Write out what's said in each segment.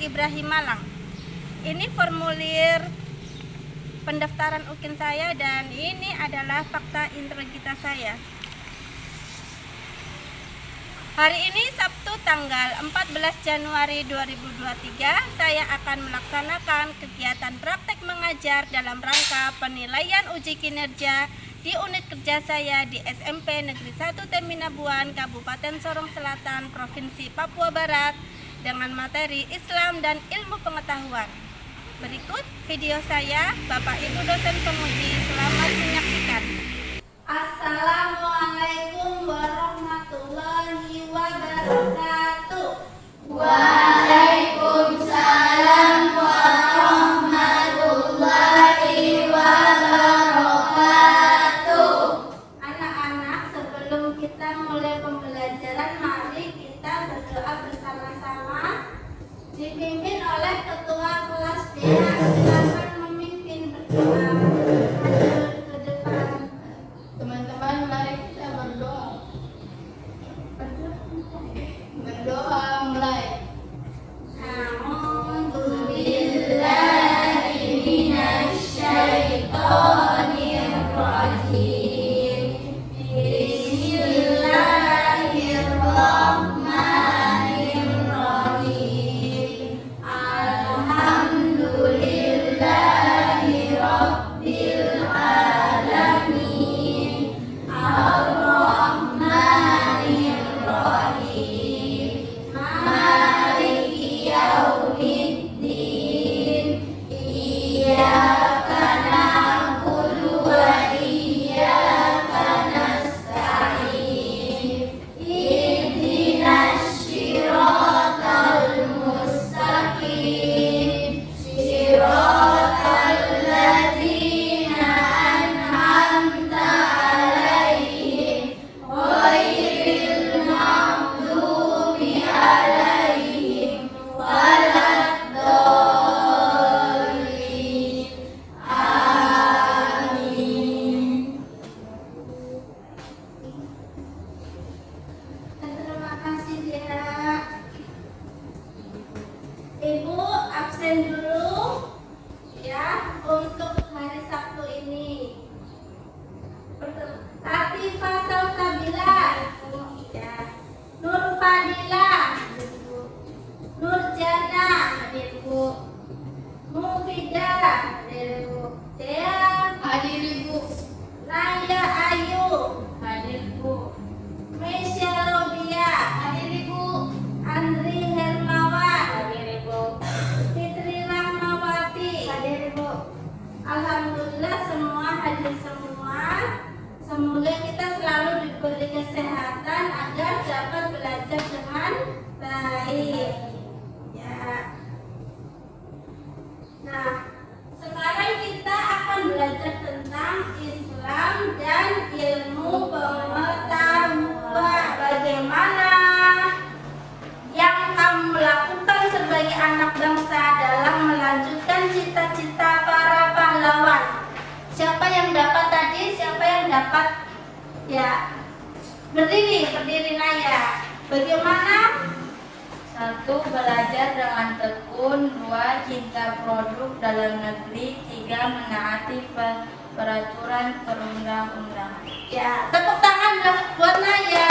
Ibrahim Malang. Ini formulir pendaftaran UKIN saya dan ini adalah fakta integritas saya. Hari ini Sabtu tanggal 14 Januari 2023, saya akan melaksanakan kegiatan praktek mengajar dalam rangka penilaian uji kinerja di unit kerja saya di SMP Negeri 1 Teminabuan, Kabupaten Sorong Selatan, Provinsi Papua Barat dengan materi Islam dan ilmu pengetahuan. Berikut video saya, Bapak Ibu dosen penguji, selamat menyaksikan. Assalamualaikum warahmatullahi wabarakatuh. Waalaikumsalam warahmatullahi wabarakatuh. Anak-anak, sebelum kita mulai pembelajaran, mari kita berdoa bersama-sama dipimpin oleh ketua kelas D. Silakan memimpin berdoa. Ke depan. Teman-teman, mari kita berdoa. Berdoa mulai. Terima kasih ya. Ibu absen dulu ya untuk hari Sabtu ini. Latifah Salsabila ya. Nur Fadila, Nur Jana, hadir Bu. Mufidah, hadir Bu. Dea, Hadir Ibu. Naya Ayu, Hadir Bu. Mesya Robia, Hadir Ibu. Andri Hermawan, Hadir Ibu. Fitri Rahmawati, Hadir Ibu. Alhamdulillah semua hadir semua. Semoga kita selalu diberi kesehatan agar dapat belajar dengan baik. Ya. Nah, sekarang kita akan belajar tentang Islam dan ilmu pengetahuan. Bagaimana yang kamu lakukan sebagai anak bangsa dalam melanjutkan cita-cita para pahlawan? Siapa yang dapat tadi? Siapa yang dapat? Ya, berdiri Naya. Bagaimana? 1. Belajar dengan tekun. 2. Cinta produk dalam negeri. 3. Menaati peraturan perundang-undangan. Ya, tepuk tangan dong buat Naya.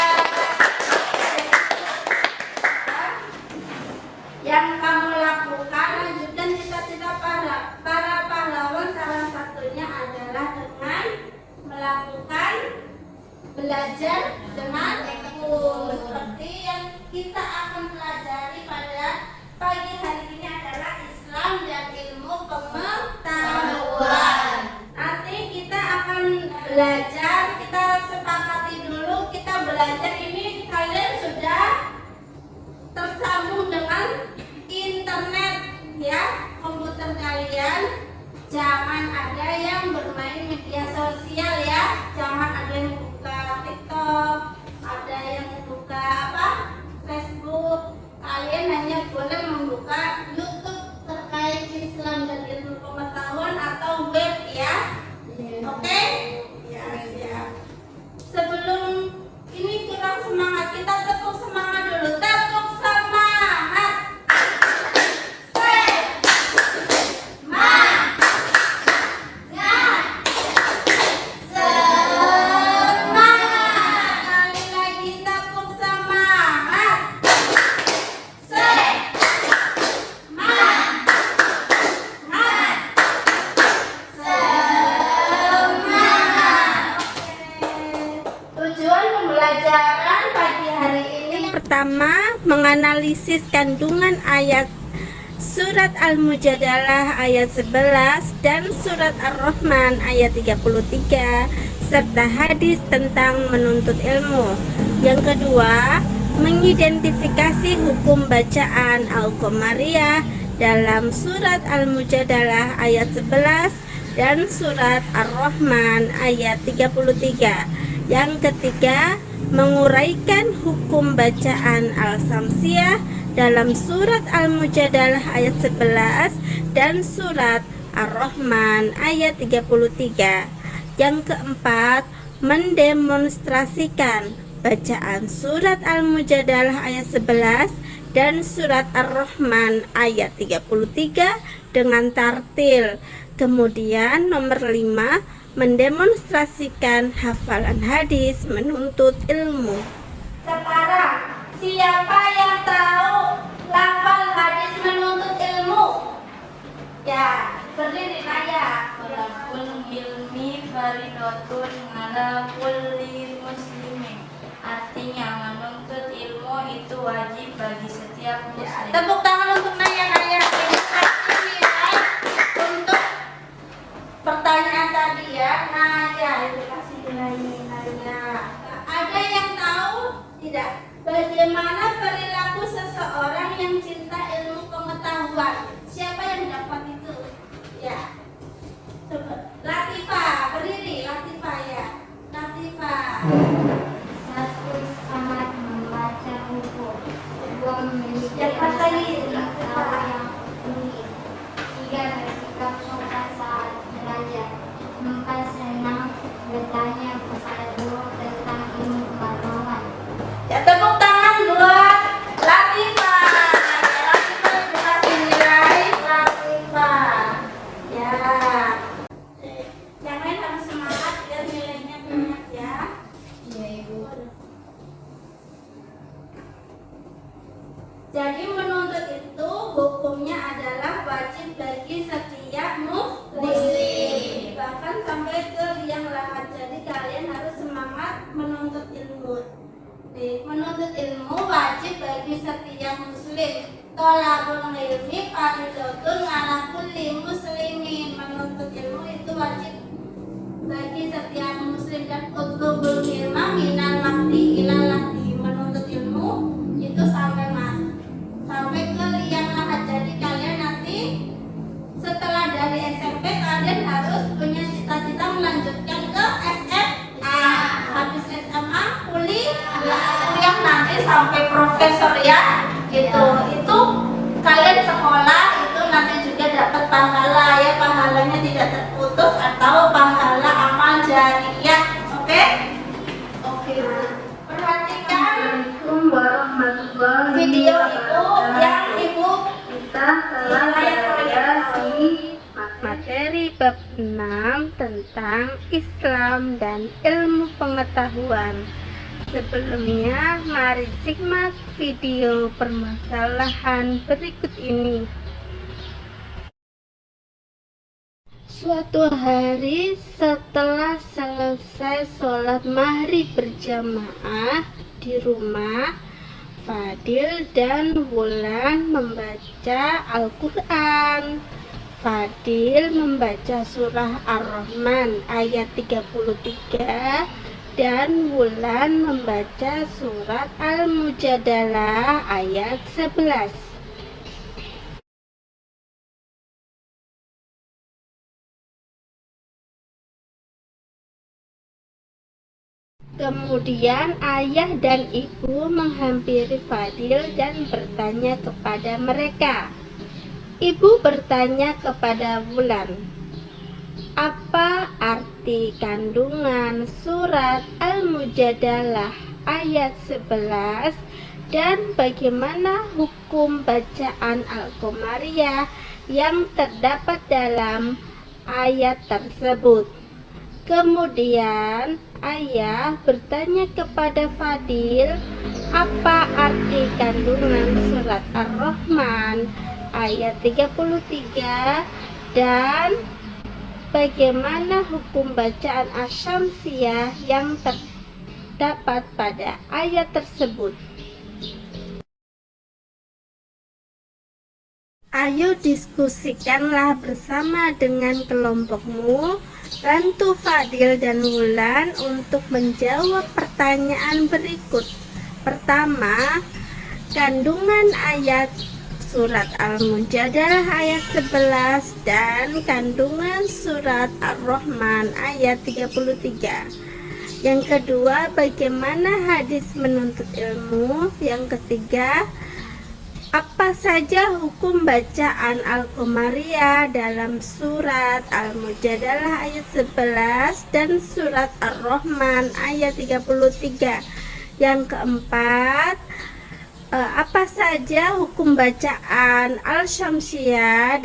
Yang kamu lakukan lanjutkan cita-cita para pahlawan, salah satunya adalah dengan melakukan belajar dengan tekun. Seperti yang kita akan pelajari pada pagi hari ini adalah Islam dan ilmu pengetahuan. Nanti kita akan belajar, kita sepakati dulu, kita belajar ini kalian sudah tersambung dengan internet ya, komputer kalian. Jangan ada yang bermain media sosial ya, jangan ada yang buka TikTok, ada yang buka Facebook. Kalian hanya boleh membuka YouTube terkait Islam dan ilmu pengetahuan atau web ya. Oke? Ya, siap. Sebelum ini kurang semangat, kita tepuk semangat dulu. Tepuk semangat. menganalisis kandungan ayat surat Al-Mujadalah ayat 11 dan surat Ar-Rahman ayat 33 serta hadis tentang menuntut ilmu. Yang kedua, mengidentifikasi hukum bacaan Al-Qamariyah dalam surat Al-Mujadalah ayat 11 dan surat Ar-Rahman ayat 33. Yang ketiga, menguraikan hukum bacaan Al-Samsiyah dalam surat Al-Mujadalah ayat 11 dan surat Ar-Rahman ayat 33. Yang keempat, mendemonstrasikan bacaan surat Al-Mujadalah ayat 11 dan surat Ar-Rahman ayat 33 dengan tartil. Kemudian nomor 5, mendemonstrasikan hafalan hadis menuntut ilmu. Sekarang, siapa yang tahu lafal hadis menuntut ilmu? Ya, berdiri naya. Talabul ilmi faridatun ala kulli muslimin. Artinya menuntut ilmu itu wajib bagi setiap muslim. Tepuk tangan untuk Naya-Naya. Untuk pertanyaan tadi ya, Naya itu kasih Naya. Ada yang tahu tidak bagaimana perilaku seseorang yang cinta ilmu pengetahuan? Siapa yang dapat itu? Ya. Coba. Latifah, berdiri Latifah ya. Latifah. 1. Sangat membaca buku. 2. Memiliki Cepat lagi. yang unik. 3. Bersikap sopan saat belajar. 4. Senang bertanya kepada guru tentang ilmu pengetahuan. Ya, tepuk tangan buat Latifah. Latifah dikasih nilai Latifah. Ya. Yang lain harus semangat biar nilainya banyak ya. Iya, Ibu. Jadi menuntut itu hukumnya adalah wajib bagi setiap muslim. Bahkan sampai ke liang lahat. Jadi kalian harus semangat menuntut ilmu. Nih, menuntut ilmu wajib bagi setiap muslim. Thalabul ilmi fardhatun 'ala kulli muslimin. Menuntut ilmu itu wajib bagi setiap muslim. Dan utlubul ilma minal mahdi ilal lahdi. Menuntut ilmu itu sampai ke liang lahat. Jadi kalian nanti setelah dari SMP kalian harus punya cita-cita melanjutkan ke SMA. Habis SMA kuliah nanti sampai profesor ya. Itu kalian sekolah itu nanti juga dapat pahala ya. Pahalanya tidak terputus atau pahala amal jariyah. Oke? Oke. Perhatikan Assalamualaikum warahmatullahi video itu yang Ibu Kita telah berada di materi bab 6 tentang Islam dan ilmu pengetahuan. Sebelumnya, mari simak video permasalahan berikut ini. Suatu hari setelah selesai sholat maghrib berjamaah di rumah, Fadil dan Wulan membaca Al-Quran. Fadil membaca surah Ar-Rahman ayat 33 dan Wulan membaca surat Al-Mujadalah ayat 11. Kemudian ayah dan ibu menghampiri Fadil dan bertanya kepada mereka. Ibu bertanya kepada Wulan, apa arti kandungan surat Al-Mujadalah ayat 11 dan bagaimana hukum bacaan Al-Qamariyah yang terdapat dalam ayat tersebut? Kemudian ayah bertanya kepada Fadil, apa arti kandungan surat Ar-Rahman ayat 33 dan bagaimana hukum bacaan Asy-Syamsiyah yang terdapat pada ayat tersebut. Ayo diskusikanlah bersama dengan kelompokmu, Rantu, Fadil, dan Wulan untuk menjawab pertanyaan berikut. Pertama, kandungan ayat surat Al-Mujadalah ayat 11 dan kandungan surat Ar-Rahman ayat 33. Yang kedua, bagaimana hadis menuntut ilmu? Yang ketiga, apa saja hukum bacaan Al-Qamariyah dalam surat Al-Mujadalah ayat 11 dan surat Ar-Rahman ayat 33. Yang keempat, apa saja hukum bacaan Al-Syamsiyah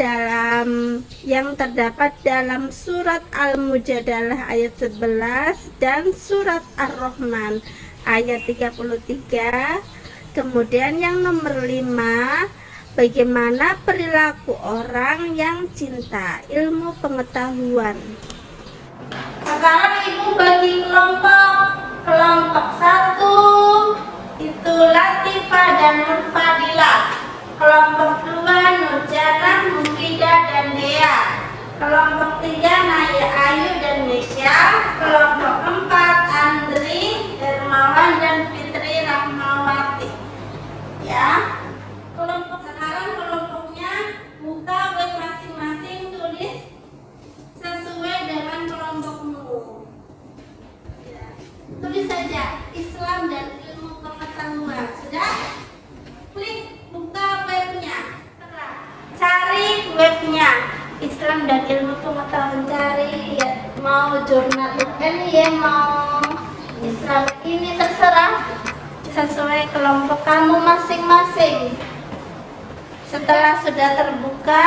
yang terdapat dalam surat Al-Mujadalah ayat 11 dan surat Ar-Rahman ayat 33. Kemudian yang nomor 5, bagaimana perilaku orang yang cinta ilmu pengetahuan. Sekarang ibu bagi kelompok 1 itu Latifah dan Nurfadilah, kelompok 2 Nurjana, Mufidah dan Dea, kelompok 3 Naya Ayu dan Nesya, kelompok 4 Andri, Hermawan dan Fitri Rahmawati. Ya, sekarang kelompoknya buka web masing-masing, tulis sesuai dengan kelompokmu. Ya. Tulis saja Islam dan ilmu pengetahuan. Sudah? Klik buka webnya. Cari webnya Islam dan ilmu pengetahuan. Cari ya, mau jurnal ini ya, mau Islam ini, terserah sesuai kelompok kamu masing-masing. Setelah sudah terbuka,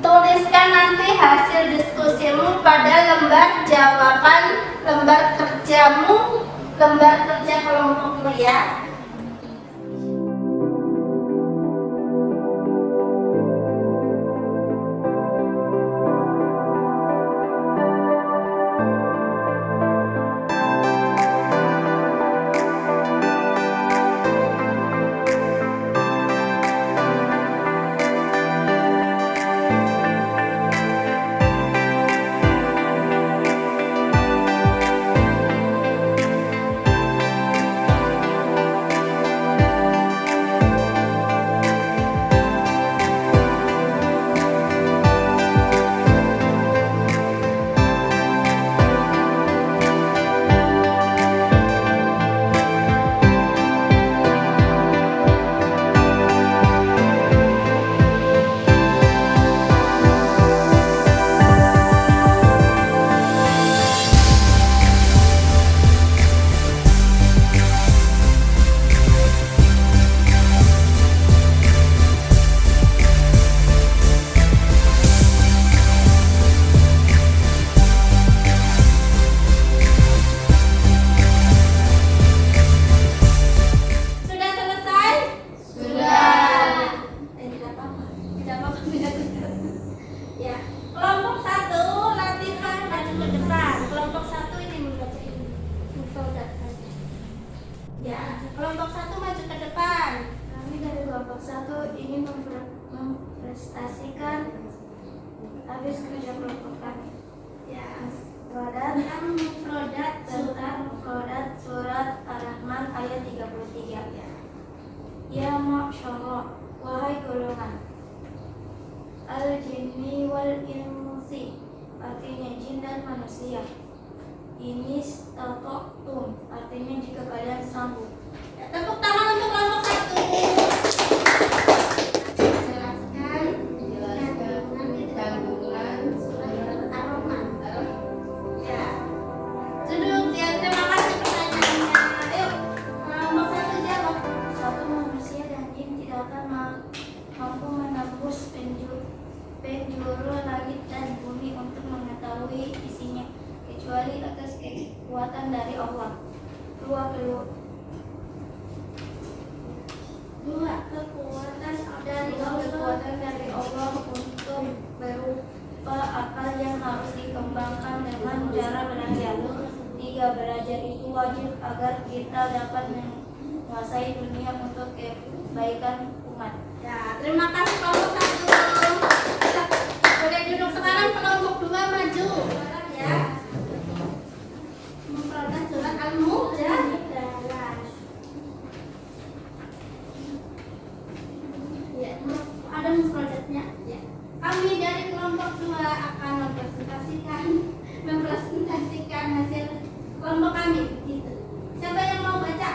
tuliskan nanti hasil diskusimu pada lembar jawaban, lembar kerjamu, lembar kerja kelompokmu ya. Memprestasikan habis kerja kelompok kami. Ya, Mufrodat surat Ar-Rahman ayat 33. Ya masyaallah, wahai golongan al-jinni wal insi, artinya jin dan manusia. Ini statoktum, artinya jika kalian sanggup. Ya, tepuk tangan untuk kelompok 1. Penjuru langit dan bumi untuk mengetahui isinya, kecuali atas kekuatan dari Allah. Dua kekuatan dari Allah untuk berupa akal yang harus dikembangkan dengan cara belajar. 3, belajar itu wajib agar kita dapat menguasai dunia untuk kebaikan umat. Ya, terima kasih kelompok 1. Boleh duduk sekarang kelompok 2 maju. Sekarang ya. Mufradat surat Al-Mujadalah. Ya, ada mufradatnya. Ya. Kami dari kelompok 2 akan mempresentasikan hasil kelompok kami. Gitu. Siapa yang mau baca?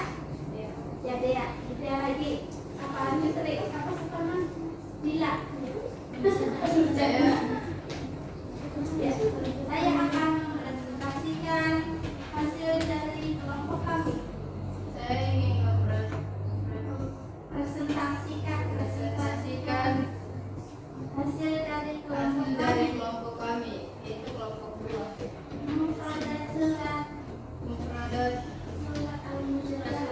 Ya Dea, Dea lagi. Apa Fitri? Apa sekarang? Dila. Ya, saya akan mempresentasikan hasil dari kelompok kami. Saya ingin Presentasikan hasil dari kelompok hasil dari kami. kelompok kami, yaitu kelompok 2. Mufradat surat Mufradat Al-Mujadalah.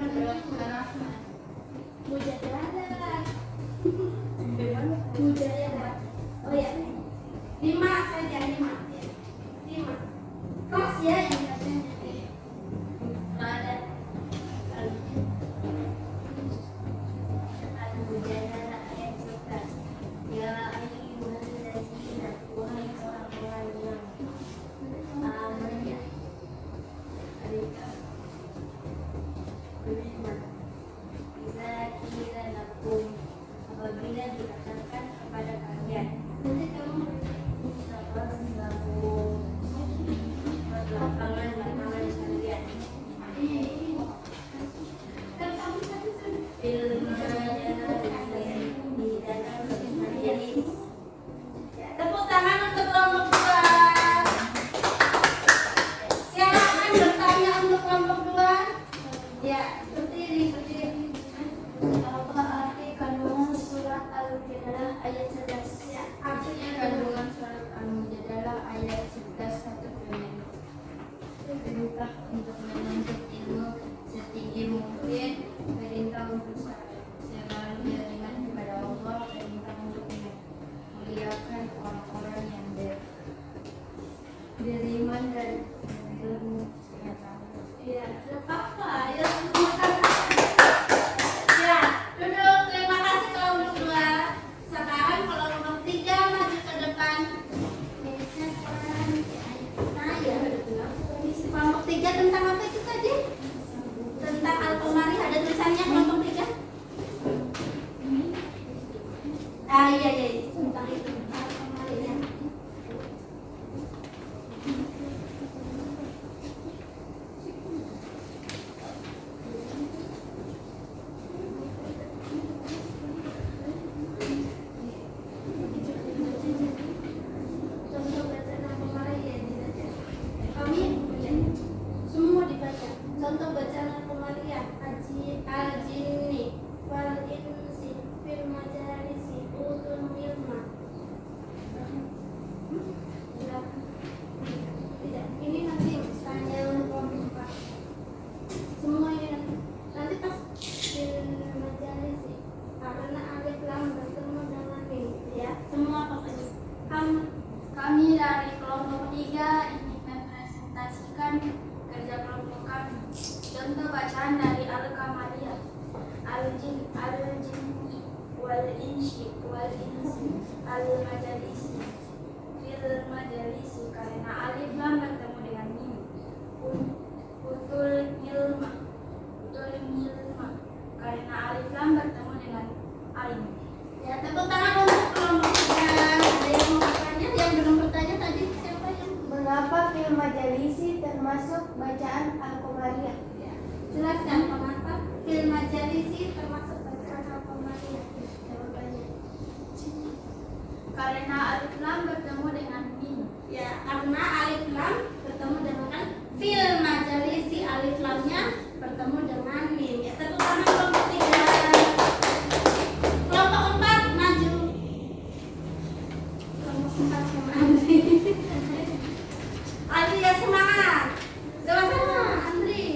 surat Ar-Rahman. Mujadalah. Mujadalah. Oh ya. 5 saja 5. Ya. 5. Kelas ya yang katanya. Mufradat Al-Mujadalah ayat 11. Ya ayyuhallazina wahai orang-orang yang amanah. Beriman. Bisa kira lakum apabila dikatakan kepada kalian. Nanti kamu lapangan kalian. Tepuk tangan untuk kelompok 2. Silakan bertanya untuk kelompok 2. Ya, berdiri. Apa arti kandungan surat Al-Mujadalah ayat 11? Ya, Artinya kandungan surat Al-Mujadalah ayat 11 satu bunyi. Perintah untuk menuntut ilmu setinggi mungkin, perintah untuk selalu beriman kepada Allah, perintah untuk memuliakan orang-orang yang beriman dan berilmu pengetahuan. ya, apa? Ya, ya, duduk. Terima kasih kelompok 2. Sekarang kelompok 3 maju ke depan. Nah, ya. Kelompok 3 tentang apa itu tadi? Tentang Al-Qamari, ada tulisannya kelompok 3? Ah, iya, tentang itu. Al-Qamari ya. Contoh bacaan Al-Qamari ya dibaca. Kami ya, semua dibaca. Contoh bacaan Al-Qamari ya. Al-jinni wal insi fil majalisi utul ilma. Tidak, ini nanti tanya kelompok 4. Semua ini nanti pas fil majalisi karena alif lam bertemu dengan mim ya. Semua pokoknya. Kami dari kelompok 3 ingin mempresentasikan kerja kelompok kami. Contoh bacaan dari Al-Qamariyah. Al-jinni wal insi al-majalisi fil majalisi karena alif lam bertemu dengan mim. Utul ilma karena alif lam bertemu dengan ain. Ya, tepuk tangan untuk kelompok 3. Ada yang mau bertanya? Yang belum bertanya tadi siapa yang? Mengapa fil majalisi termasuk bacaan Al-Qamariyah? Ya, jelaskan mengapa fil majalisi termasuk bacaan Al-Qamariyah. Jawabannya. Karena alif lam bertemu dengan mim. Ya, karena alif lam bertemu dengan fil majalisi, alif lamnya bertemu dengan mim. Ya, tepuk tangan kelompok 3. Kelompok 4 maju. Kelompok 4 sama Andri. Andri ya, semangat. Sama-sama Andri.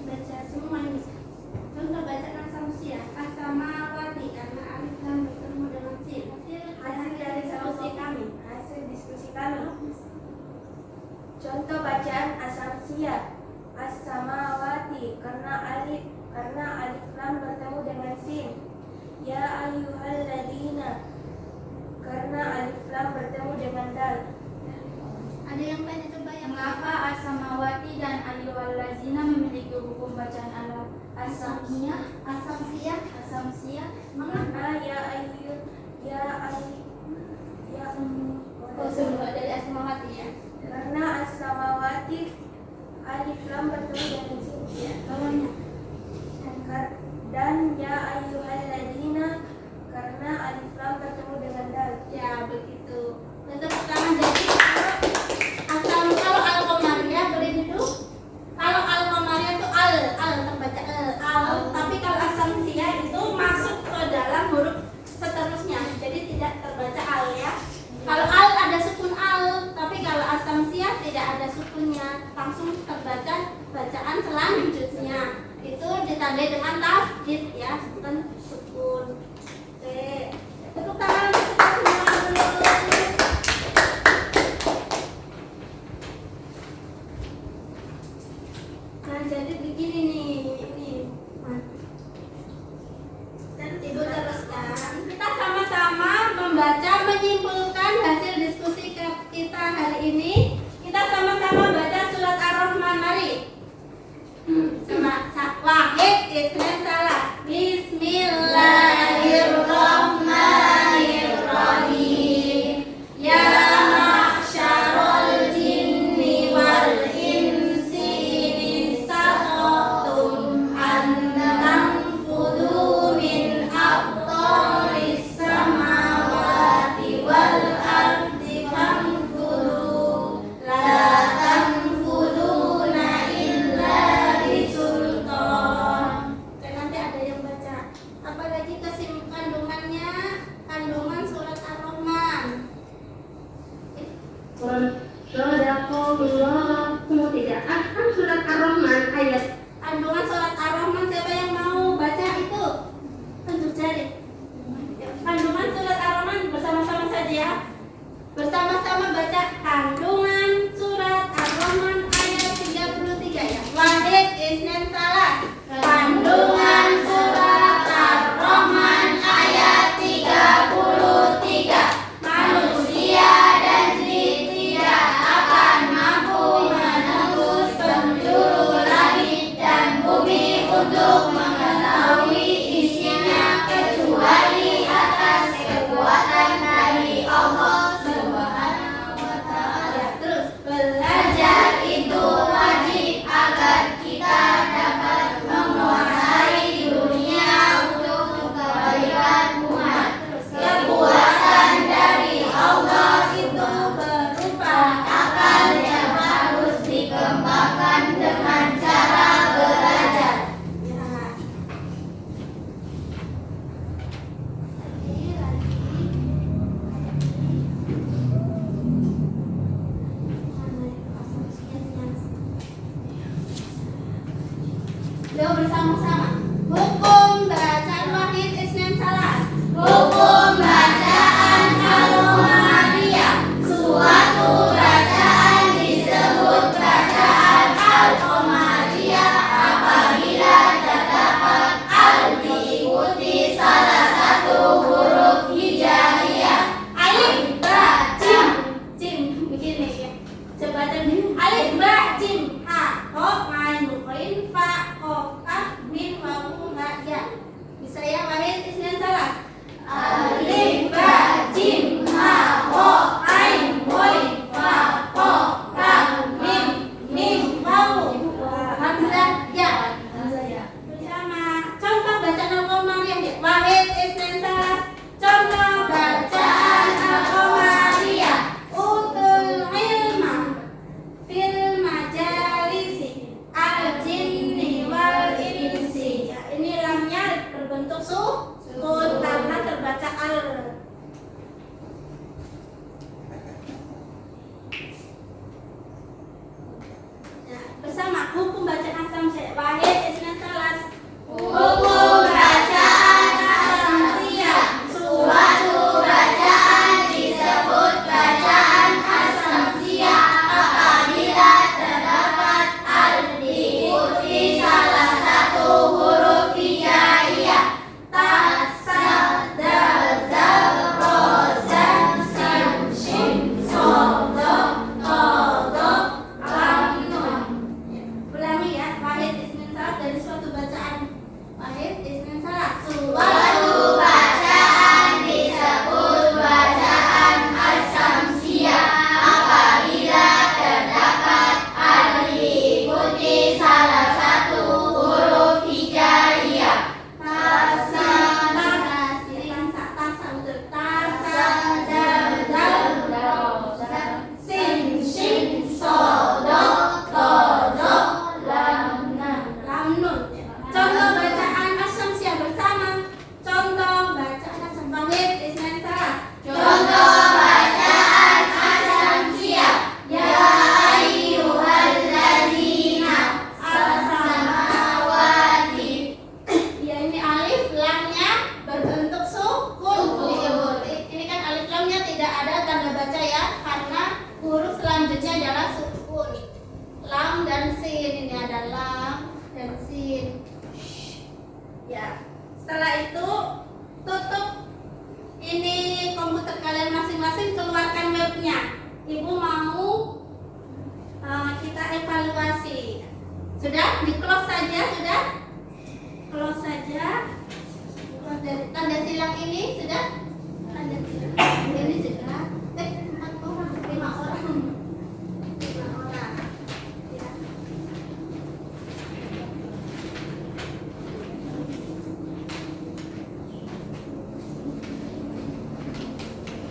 Baca semua ini. Contoh bacaan Karena as-samawati alif lam bertemu dengan sin. Ya, bawahnya. Dan ya ayyuhalladzina karena alif lam bertemu dengan dal. Ya, begitu. Untuk pertama jadi kalau al-qamariyah beri duduk. Kalau al-qamariyah itu al terbaca al. Tapi kalau as-samsiyah itu masuk ke dalam huruf seterusnya. Jadi tidak terbaca al ya. Kalau al ada sukun al, tapi kalau as-samsiyah tidak ada sukunnya, langsung terbaca bacaan selanjutnya. Itu ditandai dengan tasdid ya, bukan sukun. Oke. Tepuk tangan untuk kita semua dulu. Nah, jadi begini nih, ini. Dan Ibu teruskan. Kita sama-sama membaca, menyimpulkan hasil diskusi kita hari ini. Kita sama-sama baca surat Ar-Rahman, mari. Wahid, ismen salah. Bismillahirrahmanirrahim. Ya ma'syarul jinni wal insi in istata'tum an tanfudu min aqtaris samawati wal ardi fanfudu la tanfuduna illa bisultan. Oke, nanti ada yang baca. Apalagi kandungannya, kandungan surat Ar-Rahman. Sadaqallah. Tidak akan surat Ar-Rahman ayat. Kandungan surat Ar-Rahman siapa yang mau baca itu? Tunjuk jari. Kandungan surat Ar-Rahman bersama-sama saja ya. Bersama-sama baca kandungan surat Ar-Rahman ayat 33 ya. Wahid isnen salah. Kandungan surat Ar-Rahman ayat 33. lam dan sin. Ya, setelah itu tutup ini komputer kalian masing-masing, keluarkan webnya. Ibu mau kita evaluasi. Sudah? Di close saja, sudah? Close saja. Close dari tanda silang ini sudah? Tanda silang ini sudah. 4 orang, 5 orang. 5 orang. Ya.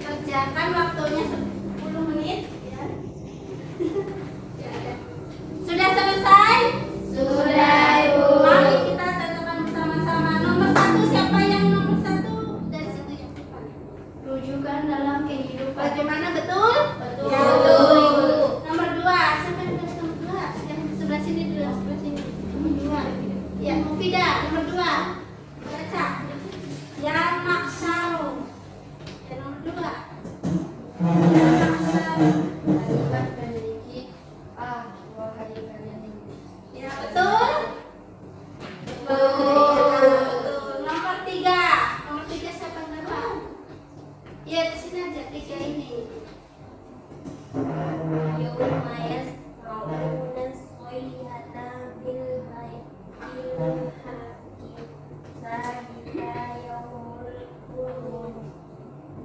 Kerjakan waktunya 10 menit ya. Ya, ya. Sudah selesai? Sudah, Ibu. Mari kita tentukan bersama-sama. Nomor 1 siapa yang nomor 1? Dari situ yang depan. Rujukan dalam kehidupan. Bagaimana betul? Betul. Ya, betul, Ibu. Nomor 2, siapa yang tulis nomor 2? Yang sebelah sini dulu, sebelah sini. Nomor 2. Ya, Mufida, nomor 2. Baca. Ya, Maksaro. Ya, nomor 2. Ya, Maksaro. Kalimat memiliki wahai kalian ini. Ya, betul? Betul. Nomor 3. Nomor 3 siapa yang tahu? Ya, di sini aja 3 ini. Yauma yasma'una as-sayhata bil haqqi zalika yaumul khulud.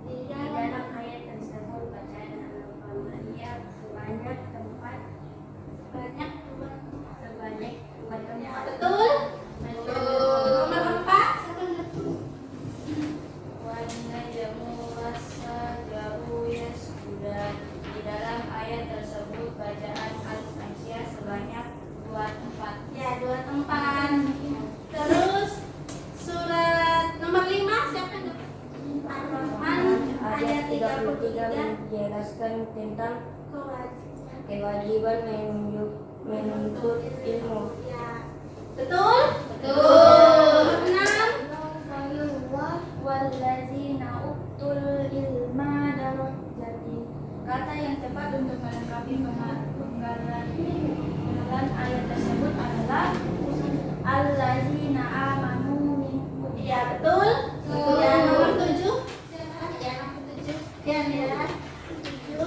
Di dalam ayat tersebut bacaan Al-Qur'an sebanyak tempat Banyak dua. sebanyak 2 tempat. Betul? Nomor 4 siapa yang tahu? Wanajmu wasajaru yasjudan. Di dalam ayat tersebut bacaan Al-Fatihah sebanyak 2 tempat. Ya, 2 tempat. Terus surat nomor 5 siapa yang tahu? Ar-Rahman ayat 33 menjelaskan tentang kewajiban. kewajiban menuntut ilmu. Ya. Betul? Betul. Nomor 6 Wallazina utul ilma darajatin. Kata yang tepat untuk melengkapi penggalan ayat tersebut adalah allazina amanu minkum. ya, betul? Ya, nomor 7 siapa? Ya, nomor 7 ya, ya. 7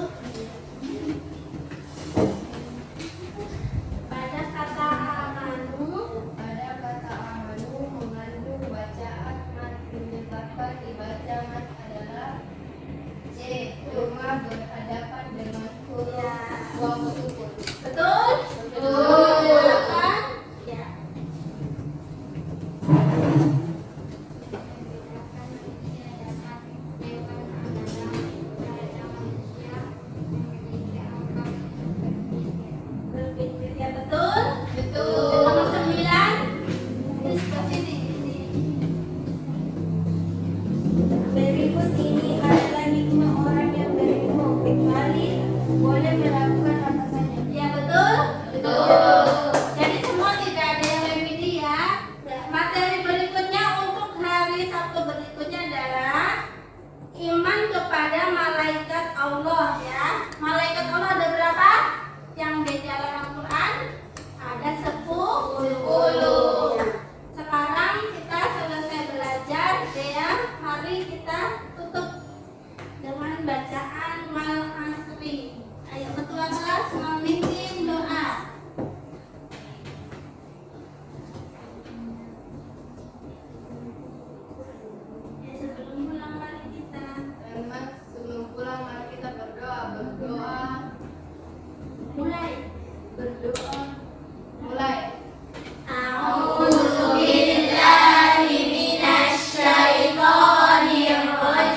pada kata amanu. Pada kata amanu mengandung bacaan mat, menyebabkan dibaca mat adalah C. Cuma berhadapan dengan huruf waw sukun. Betul? Betul. Apa? Ya. Berpikir ya, betul? Betul. Nomor 9 ini sebelah sini. Berikut ini adalah hikmah orang yang berilmu, kecuali boleh melakukan apa saja. Ya, betul? Betul. Jadi semua tidak ada yang remedi ya. Materi berikutnya untuk hari Sabtu berikutnya adalah iman kepada malaikat Allah ya. Malaikat Allah ada berapa? Yang di dalam Al-Quran ada 10. Sekarang kita selesai belajar ya. Mari kita tutup dengan bacaan wal asri. Ayo ketua kelas memimpin doa. Ya, sebelum pulang mari kita Teman, sebelum pulang mari kita berdoa. mulai. Mulai. A'udzu billahi minasy syaithanir rajim.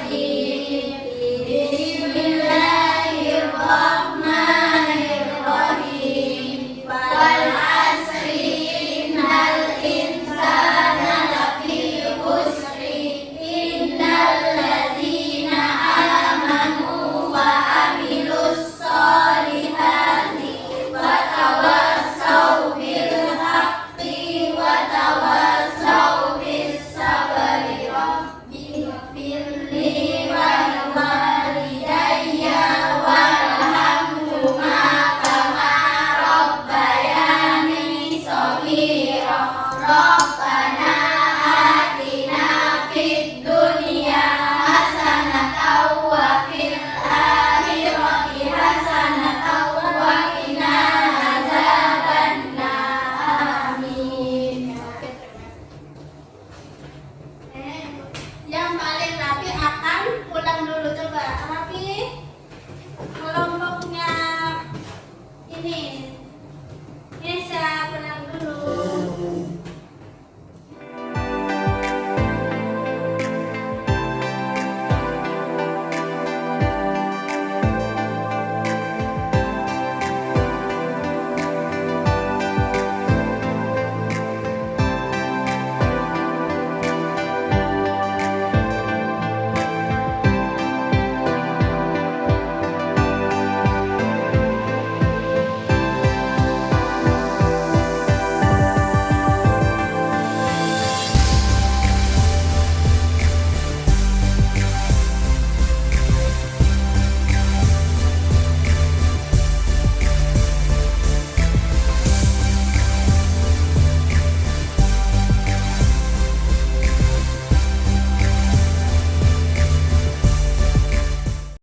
yang paling rapi akan pulang dulu